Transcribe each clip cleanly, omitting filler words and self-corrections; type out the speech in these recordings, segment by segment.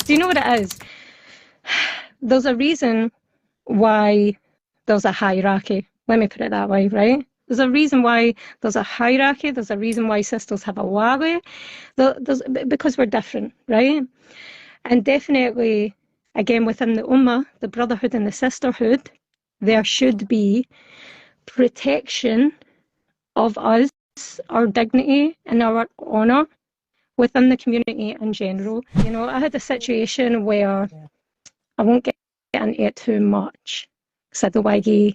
Do you know what it is? There's a reason why there's a hierarchy. Let me put it that way, right? There's a reason why there's a hierarchy. There's a reason why sisters have a wali. Because we're different, right? And definitely, again, within the ummah, the brotherhood and the sisterhood, there should be protection of us, our dignity and our honour within the community in general. You know, I had a situation where I won't get into it too much because I don't want to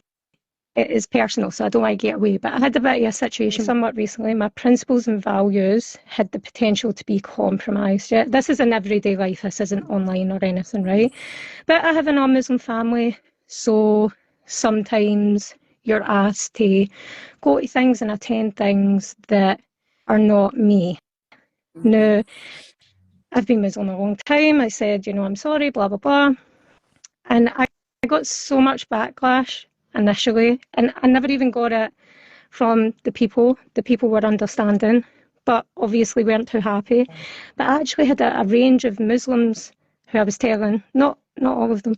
it is personal, so I don't want to get away. But I had a bit of a situation somewhat recently. My principles and values had the potential to be compromised. Yeah, this is in everyday life. This isn't online or anything, right? But I have a non-Muslim family, so sometimes you're asked to go to things and attend things that are not me. Now, I've been Muslim a long time. I said, you know, I'm sorry, blah, blah, blah. And I got so much backlash initially, and I never even got it from the people. The people were understanding, but obviously weren't too happy. But I actually had a range of Muslims who I was telling, not all of them,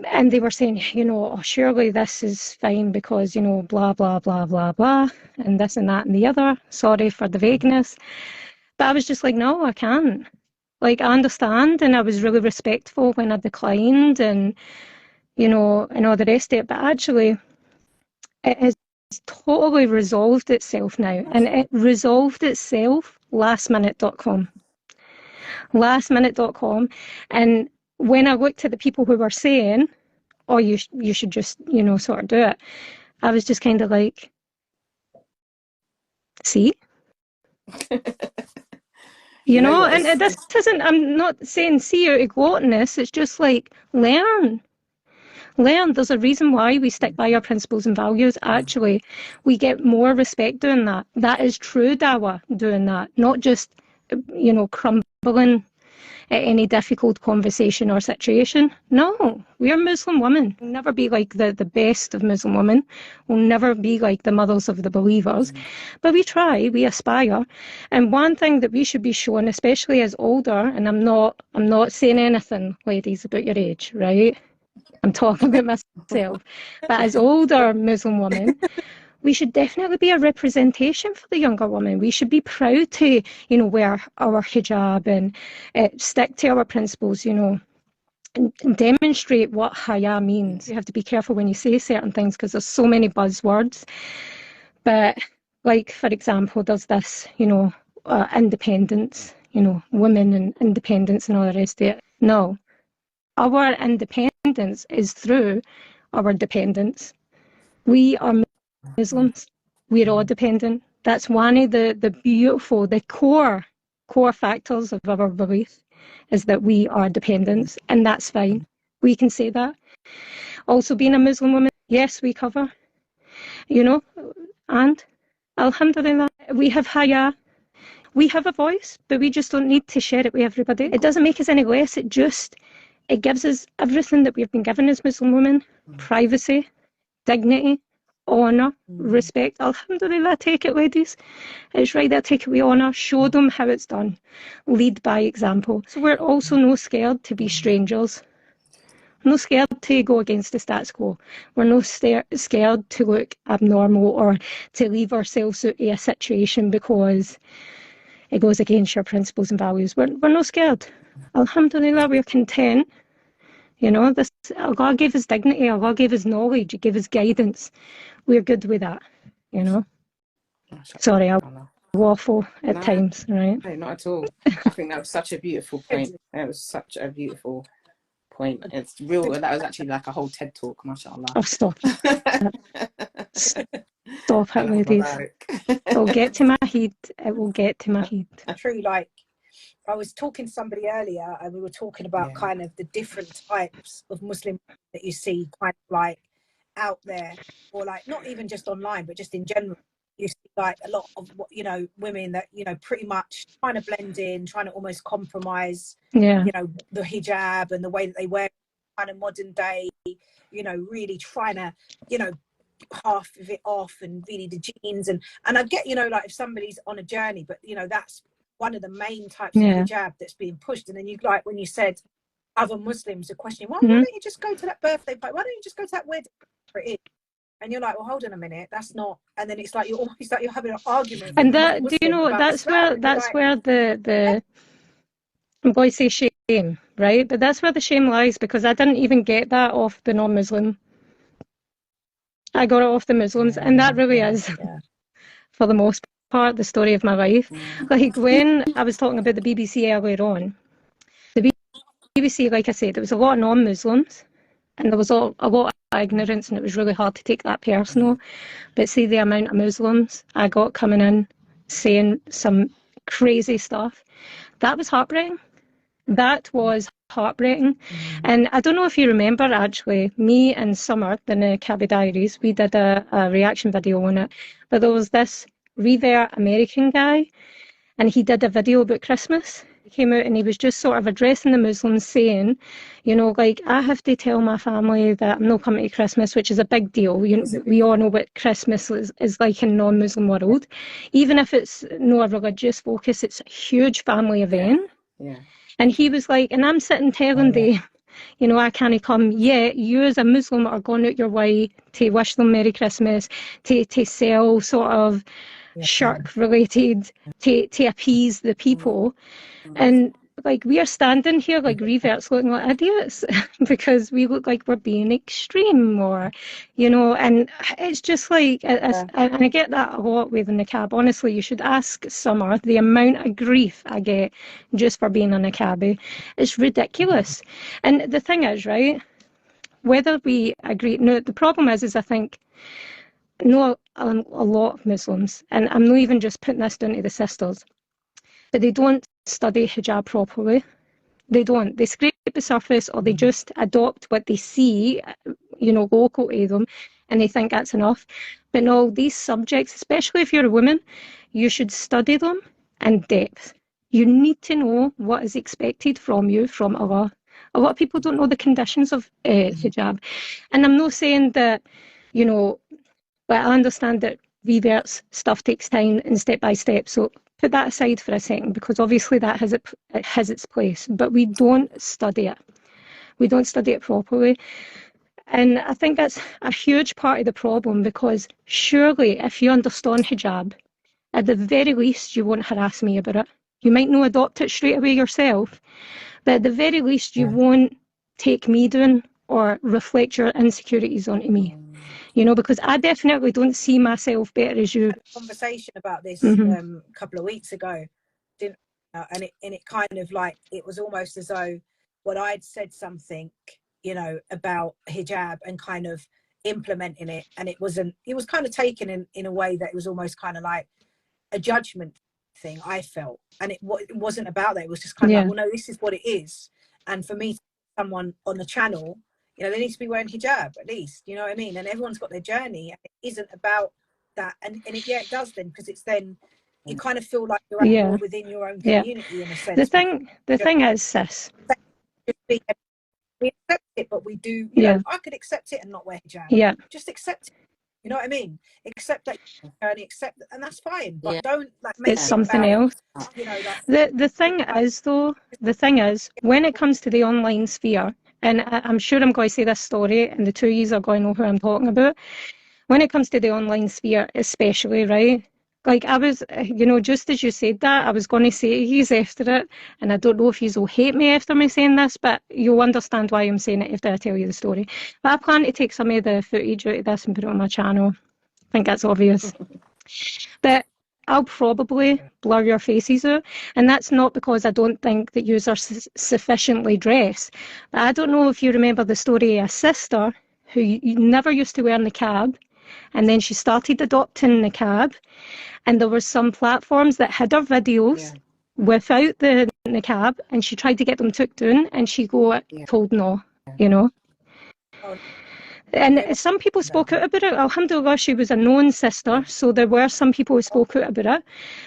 and they were saying, you know, oh, surely this is fine because, you know, blah, blah, blah, blah, blah, and this and that and the other. Sorry for the vagueness. But I was just like, no, I can't. Like, I understand, and I was really respectful when I declined, and you know, and all the rest of it. But actually, it has totally resolved itself now. And it resolved itself lastminute.com. Lastminute.com. And when I looked at the people who were saying, oh, you should just, you know, sort of do it, I was just kind of like, see? You know, and this isn't, I'm not saying see out of gluttonous, it's just like, learn. There's a reason why we stick by our principles and values. Actually, we get more respect doing that. That is true dawah, doing that, not just, you know, crumbling at any difficult conversation or situation. No, we're Muslim women. We'll never be like the best of Muslim women. We'll never be like the mothers of the believers. But we try, we aspire. And one thing that we should be shown, especially as older, and I'm not saying anything, ladies, about your age, right? I'm talking about myself. But as older Muslim women, we should definitely be a representation for the younger women. We should be proud to, you know, wear our hijab and stick to our principles, you know, and demonstrate what haya means. You have to be careful when you say certain things because there's so many buzzwords. But like, for example, there's this, you know, independence, you know, women and independence and all the rest of it. No. Our independence is through our dependence. We are Muslims. We're all dependent. That's one of the beautiful, the core factors of our belief is that we are dependents, and that's fine. We can say that. Also, being a Muslim woman, yes, we cover, you know, and alhamdulillah, we have haya. We have a voice, but we just don't need to share it with everybody. It doesn't make us any less. It gives us everything that we've been given as Muslim women: privacy, dignity, honour, respect. Alhamdulillah, take it, ladies. It's right there, take it with honour. Show them how it's done. Lead by example. So we're also no scared to be strangers. No scared to go against the status quo. We're no scared to look abnormal or to leave ourselves out of a situation because it goes against your principles and values. We're no scared. Alhamdulillah, we're content. You know, Allah gave us dignity, Allah gave us knowledge, He gave us guidance. We're good with that, you know. Sorry, I waffle at times, right? No, not at all. I think that was such a beautiful point. That was such a beautiful point. It's real. That was actually like a whole TED talk, mashallah. Oh, stop. Stop it, ladies. It'll get to my head. It will get to my head. True, like, I was talking to somebody earlier and we were talking about kind of the different types of Muslim that you see kind of like out there, or like not even just online, but just in general. You see like a lot of, you know, women that, you know, pretty much trying to blend in, trying to almost compromise, you know, the hijab and the way that they wear kind of modern day, you know, really trying to, you know, half of it off and really the jeans and I get, you know, like if somebody's on a journey, but you know, that's one of the main types of hijab that's being pushed. And then you, like when you said other Muslims are questioning, why don't you just go to that birthday party? Why don't you just go to that wedding? And you're like, well, hold on a minute, that's not. And then it's like you're almost like you're having an argument. And that, do you know, that's where the I'm going to say shame, right? But that's where the shame lies, because I didn't even get that off the non-Muslim. I got it off the Muslims, and that really is, for the most part, the story of my life. Like when I was talking about the BBC earlier on, the BBC, like I said, there was a lot of non-Muslims, and there was a lot of ignorance, and it was really hard to take that personal. But see the amount of Muslims I got coming in saying some crazy stuff. That was heartbreaking. That was heartbreaking. And I don't know if you remember, actually, me and Summer, the Niqabi Diaries, we did a reaction video on it. But there was this revert American guy, and he did a video about Christmas. He came out and he was just sort of addressing the Muslims, saying, you know, like, I have to tell my family that I'm not coming to Christmas, which is a big deal. We all know what Christmas is like in non-Muslim world. Even if it's not a religious focus, it's a huge family event. And he was like, and I'm sitting telling them, you know, I can't come. Yeah, you as a Muslim are going out your way to wish them Merry Christmas, to sell sort of shirk-related, to appease the people. And like we are standing here like reverts looking like idiots because we look like we're being extreme, or, you know, and it's just like, and I get that a lot with the niqab. Honestly, you should ask Summer the amount of grief I get just for being a niqabi. It's ridiculous. And the thing is, right, whether we agree, no, the problem is I think, no, a lot of Muslims, and I'm not even just putting this down to the sisters, but they don't study hijab properly. They don't. They scrape the surface, or they just adopt what they see, you know, local to them, and they think that's enough. But no, these subjects, especially if you're a woman, you should study them in depth. You need to know what is expected from you from Allah. A lot of people don't know the conditions of hijab. And I'm not saying that, you know, but I understand that reverts stuff takes time and step by step. So put that aside for a second, because obviously that has its place, but we don't study it. We don't study it properly. And I think that's a huge part of the problem, because surely if you understand hijab, at the very least you won't harass me about it. You might not adopt it straight away yourself, but at the very least you won't take me down or reflect your insecurities onto me. You know, because I definitely don't see myself better as you. I had a conversation about this a couple of weeks ago, didn't and it kind of like, it was almost as though what I'd said something, you know, about hijab and kind of implementing it, and it was kind of taken in a way that it was almost kind of like a judgment thing, I felt. And it wasn't about that. It was just kind of like, well, no, this is what it is. And for me, someone on the channel, you know, they need to be wearing hijab at least, you know what I mean? And everyone's got their journey, and it isn't about that. And it does then, because it's then, you kind of feel like you're more within your own community in a sense. The thing is, sis, we accept it, but we do, you know, I could accept it and not wear hijab. Yeah. Just accept it. You know what I mean? Accept that journey, accept, and that's fine. But don't like make it's something else. You know, like, the thing is, though, when it comes to the online sphere, and I'm sure I'm going to say this story, and the two of you are going to know who I'm talking about. When it comes to the online sphere, especially, right? Like I was, you know, just as you said that, I was going to say he's after it, and I don't know if you'll hate me after me saying this, but you'll understand why I'm saying it after I tell you the story. But I plan to take some of the footage out of this and put it on my channel. I think that's obvious. But I'll probably blur your faces out, and that's not because I don't think that you are sufficiently dressed. But I don't know if you remember the story of a sister who never used to wear niqab, and then she started adopting niqab, and there were some platforms that had her videos without the niqab, and she tried to get them took down, and she told no, you know. And some people spoke out about it. Alhamdulillah, she was a known sister, so there were some people who spoke out about it.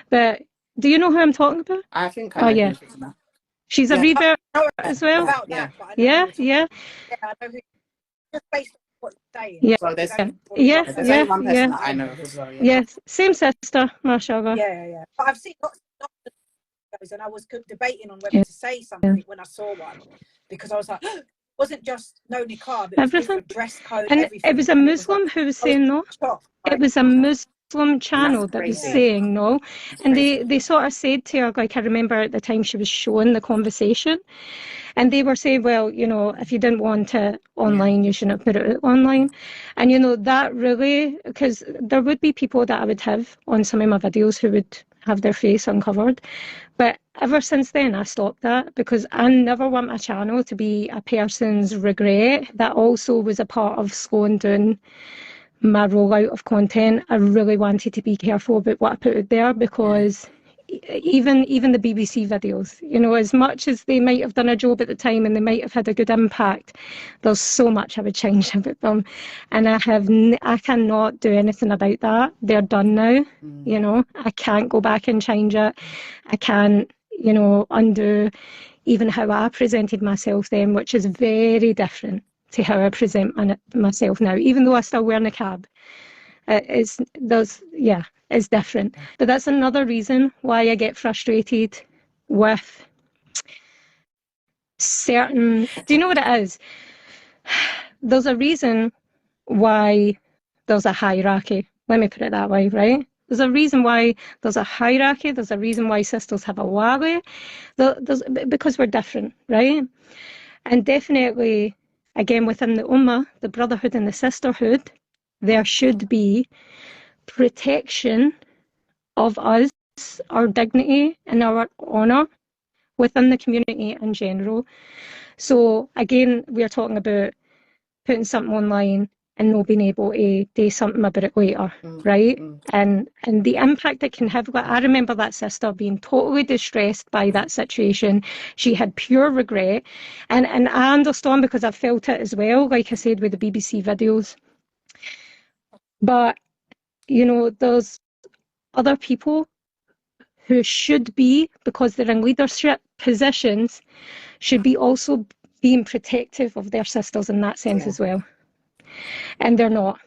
But do you know who I'm talking about? I think I know. She's a revert as well. Yeah. Yeah. I know who, just based on what you're saying. Yeah. So there's one person that I know as well. Yes, same sister, mashallah. Yeah. But I've seen lots videos, and I was debating on whether to say something when I saw one, because I was like, it wasn't just no niqab, it was different dress code, and everything. It was a Muslim who was saying no. Shocked, right? It was a Muslim channel that was saying no. And they sort of said to her, like, I remember at the time she was showing the conversation, and they were saying, well, you know, if you didn't want it online, you shouldn't have put it online. And, you know, that really, because there would be people that I would have on some of my videos who would have their face uncovered. But ever since then, I stopped that, because I never want my channel to be a person's regret. That also was a part of slowing down my rollout of content. I really wanted to be careful about what I put out there, because even the BBC videos, you know, as much as they might have done a job at the time and they might have had a good impact, there's so much I would change about them, and I cannot do anything about that. They're done now. You know, I can't go back and change it. I can't, you know, undo even how I presented myself then, which is very different to how I present myself now, even though I still wear niqab. It's different. But that's another reason why I get frustrated with certain... Do you know what it is? There's a reason why there's a hierarchy. Let me put it that way, right? There's a reason why there's a hierarchy. There's a reason why sisters have a wali. Because we're different, right? And definitely, again, within the ummah, the brotherhood and the sisterhood, there should be protection of us, our dignity and our honour within the community in general. So again, we're talking about putting something online and not being able to do something about it later, right? And the impact it can have. Like, I remember that sister being totally distressed by that situation. She had pure regret, and I understand, because I've felt it as well, like I said, with the BBC videos. But, you know, there's other people who should be, because they're in leadership positions, should be also being protective of their sisters in that sense as well. And they're not.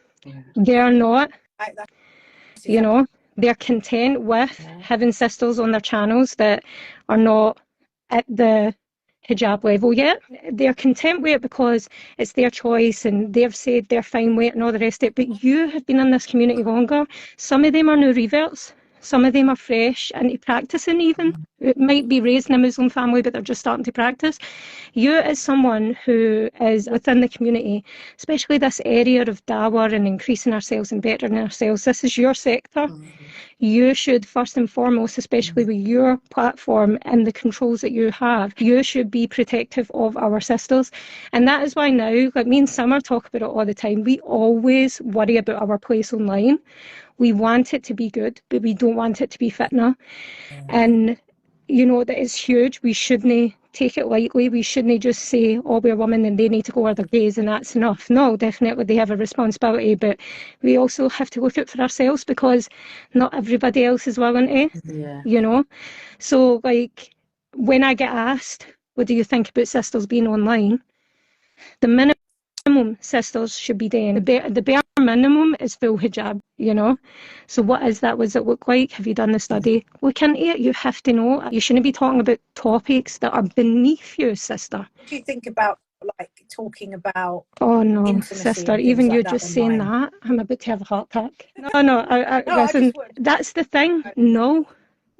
They're not. You know, they're content with having sisters on their channels that are not at the hijab level yet. They're content with it because it's their choice and they've said they're fine with it and all the rest of it. But you have been in this community longer. Some of them are new reverts. Some of them are fresh into practicing even. It might be raised in a Muslim family, but they're just starting to practice. You, as someone who is within the community, especially this area of dawah and increasing ourselves and bettering ourselves, this is your sector. You should, first and foremost, especially with your platform and the controls that you have, you should be protective of our sisters. And that is why now, like me and Summer talk about it all the time, we always worry about our place online. We want it to be good, but we don't want it to be fitna. And, you know, that is huge. We shouldn't take it lightly. We shouldn't just say, oh, we're women and they need to go where they're gays and that's enough. No, definitely they have a responsibility, but we also have to look out for ourselves, because not everybody else is willing to, you know. So, like, when I get asked, what do you think about sisters being online? The minimum sisters should be doing, the bare minimum is full hijab, you know. So what is that? What does it look like? Have you done the study? Look into it. You have to know. You shouldn't be talking about topics that are beneath you, sister. What do you think about, like, talking about... Oh no, sister, even you just saying that, I'm about to have a heart attack. No, listen, that's the thing. No,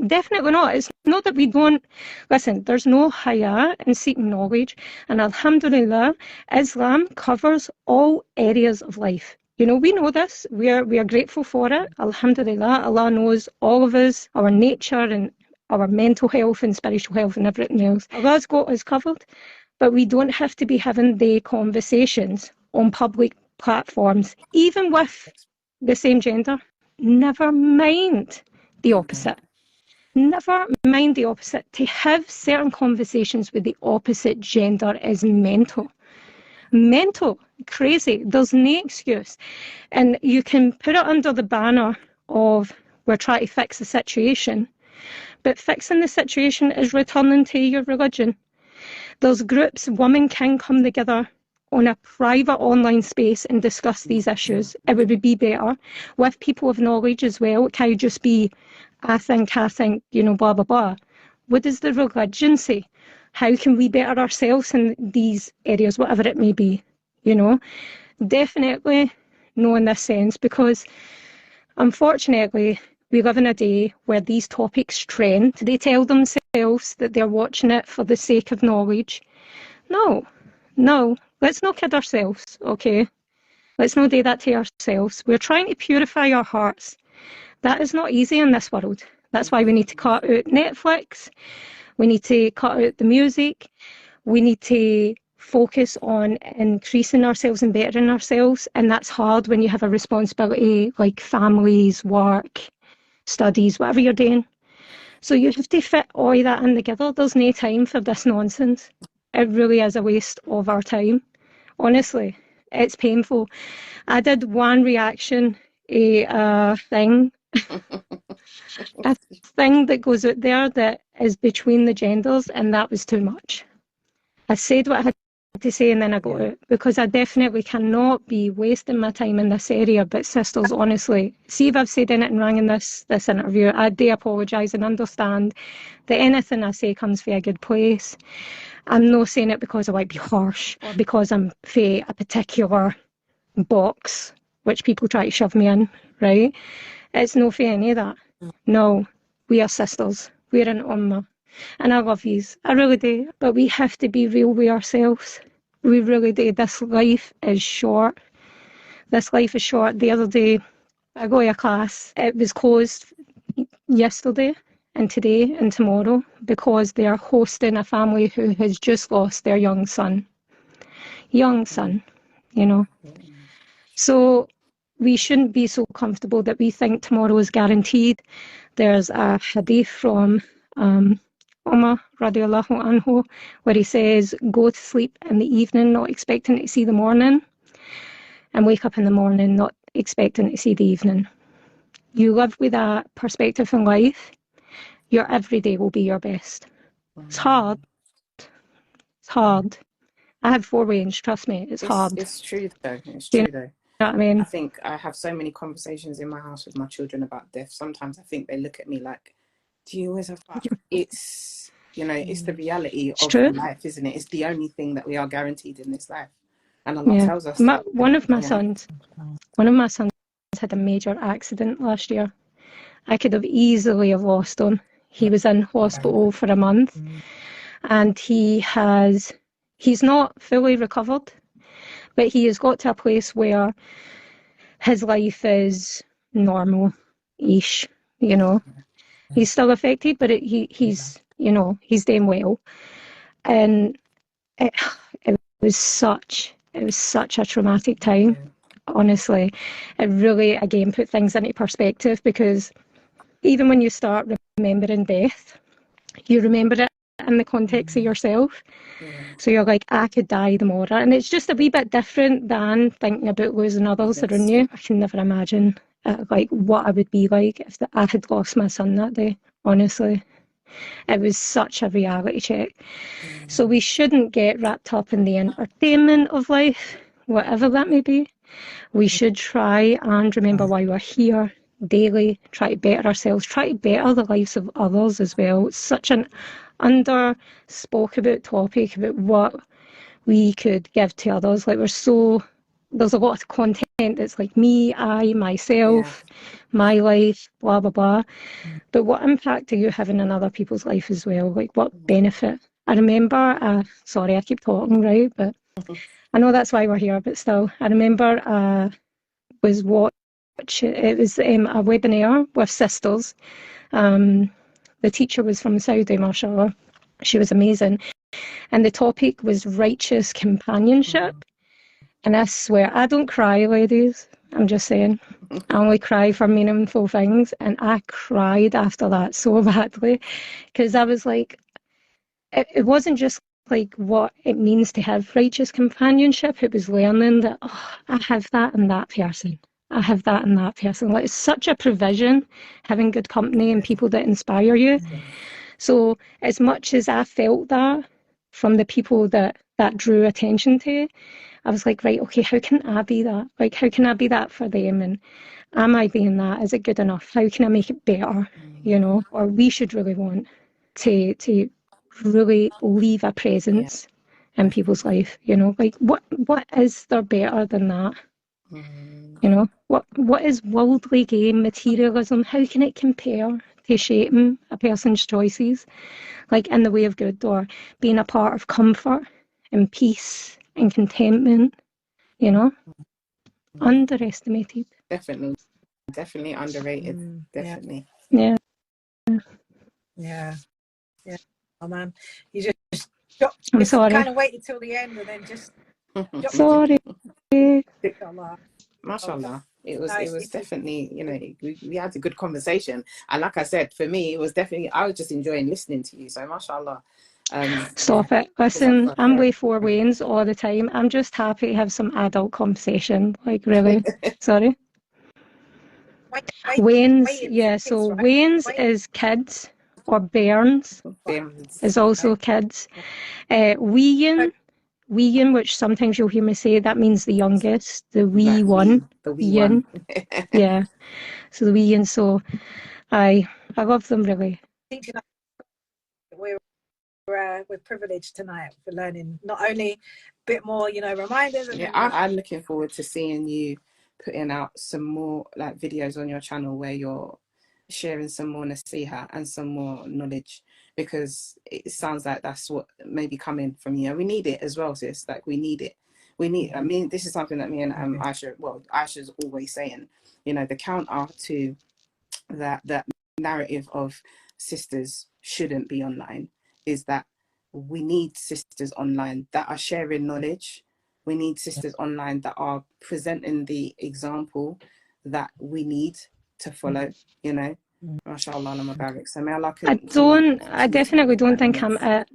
definitely not. It's not that we don't... Listen, there's no haya in seeking knowledge, and alhamdulillah, Islam covers all areas of life. You know, we know this. We are grateful for it. Alhamdulillah, Allah knows all of us, our nature and our mental health and spiritual health and everything else. Allah's got us covered, but we don't have to be having the conversations on public platforms, even with the same gender. Never mind the opposite. Never mind the opposite. To have certain conversations with the opposite gender is mental. Mental, crazy. There's no excuse. And you can put it under the banner of we're trying to fix the situation, but fixing the situation is returning to your religion. There's groups, women can come together on a private online space and discuss these issues. It would be better with people of knowledge as well. It can't just be, I think, you know, blah, blah, blah. What does the religion say? How can we better ourselves in these areas, whatever it may be? You know, definitely no in this sense, because unfortunately we live in a day where these topics trend. They tell themselves that they're watching it for the sake of knowledge. No, let's not kid ourselves, okay? Let's not do that to ourselves. We're trying to purify our hearts. That is not easy in this world. That's why we need to cut out Netflix. We need to cut out the music. We need to focus on increasing ourselves and bettering ourselves. And that's hard when you have a responsibility like families, work, studies, whatever you're doing. So you have to fit all that in together. There's no time for this nonsense. It really is a waste of our time. Honestly, it's painful. I did one reaction, a thing that goes out there that is between the genders, and that was too much. I said what I had to say and then I got out, because I definitely cannot be wasting my time in this area. But sisters, honestly, see if I've said anything wrong in this interview, I do apologise and understand that anything I say comes from a good place. I'm not saying it because I like to be harsh or because I'm for a particular box which people try to shove me in, right? It's no for any of that. No, we are sisters. We're an ummah. And I love yous. I really do. But we have to be real with ourselves. We really do. This life is short. This life is short. The other day, I go to a class. It was closed yesterday and today and tomorrow because they are hosting a family who has just lost their young son. Young son, you know. So we shouldn't be so comfortable that we think tomorrow is guaranteed. There's a hadith from Umar radiallahu anhu where he says, go to sleep in the evening not expecting to see the morning, and wake up in the morning not expecting to see the evening. You live with that perspective in life, your everyday will be your best. It's hard. It's hard. I have 4 range, trust me, it's hard. It's true though. It's true though. You know what I mean? I think I have so many conversations in my house with my children about death. Sometimes I think they look at me like, do you always have that? It's, you know, it's the reality of life, isn't it? It's the only thing that we are guaranteed in this life. And Allah tells us that. One of my sons had a major accident last year. I could have easily lost him. He was in hospital for a month, and he's not fully recovered, but he has got to a place where his life is normal-ish, you know. He's still affected, but he's doing well. And it was such a traumatic time, honestly. It really, again, put things into perspective, because even when you start remembering death, you remember it in the context of yourself. So you're like, I could die tomorrow. And it's just a wee bit different than thinking about losing others around you. I can never imagine like what I would be like if I had lost my son that day, honestly. It was such a reality check. So we shouldn't get wrapped up in the entertainment of life, whatever that may be. We should try and remember why we're here daily, try to better ourselves, try to better the lives of others as well. It's such an under-spoke about topic about what we could give to others. Like, there's a lot of content that's like me, I, myself, my life, blah, blah, blah. But what impact are you having in other people's life as well? Like, what benefit? I remember, sorry, I keep talking, right? But I know that's why we're here, but still, I remember it was a webinar with sisters. The teacher was from Saudi, mashallah. She was amazing. And the topic was righteous companionship. And I swear, I don't cry, ladies. I'm just saying. I only cry for meaningful things. And I cried after that so badly. Because I was like, it wasn't just like what it means to have righteous companionship. It was learning that, I have that in that person. I have that in that person. Like, it's such a provision, having good company and people that inspire you. So as much as I felt that from the people that drew attention to it, I was like, right, okay, how can I be that? Like, how can I be that for them? And am I being that? Is it good enough? How can I make it better? You know, or we should really want to really leave a presence in people's life, you know, like what is there better than that? You know, what is worldly gain, materialism, how can it compare to shaping a person's choices, like in the way of good, or being a part of comfort and peace and contentment, you know? Underestimated. Definitely underrated. Definitely. Yeah. Oh man, you just I'm sorry. kind of waited till the end and then just sorry. Mashallah. It was definitely, you know, we had a good conversation, and like I said, for me it was definitely, I was just enjoying listening to you, so mashallah. Stop it. Listen, I'm way for Wayne's all the time. I'm just happy to have some adult conversation, like really. Sorry. Wayne's, yeah, so right? Wayne's is kids, or Bairns is also kids. Weean, which sometimes you'll hear me say, that means the youngest, the wee one. The wee one. Yeah. So the Weean, so I love them really. We're privileged tonight for learning not only a bit more, you know, reminders. And I'm looking forward to seeing you putting out some more like videos on your channel where you're sharing some more nasiha and some more knowledge, because it sounds like that's what may be coming from you. And we need it as well, sis. Like we need it. I mean, this is something that me and Aisha's always saying, you know, the counter to that narrative of sisters shouldn't be online is that we need sisters online that are sharing knowledge. We need sisters online that are presenting the example that we need to follow, you know. MashaAllah, Allah Mubarak. So may Allah I definitely don't think I'm it.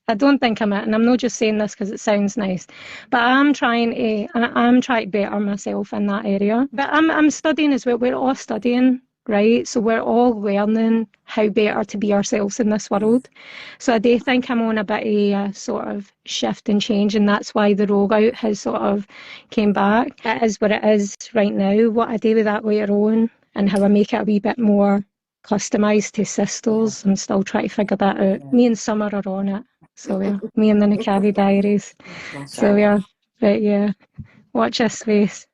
I don't think I'm it, and I'm not just saying this because it sounds nice, but I'm trying to better myself in that area. But I'm studying as well. We're all studying, right? So we're all learning how better to be ourselves in this world. So I do think I'm on a bit of a sort of shift and change, and that's why the rollout has sort of came back. It is what it is right now. What I do with that later on, and how I make it a wee bit more customised to sisters, I'm still trying to figure that out. Me and Summer are on it. So me and the Niqabi diaries. So but yeah, watch this space.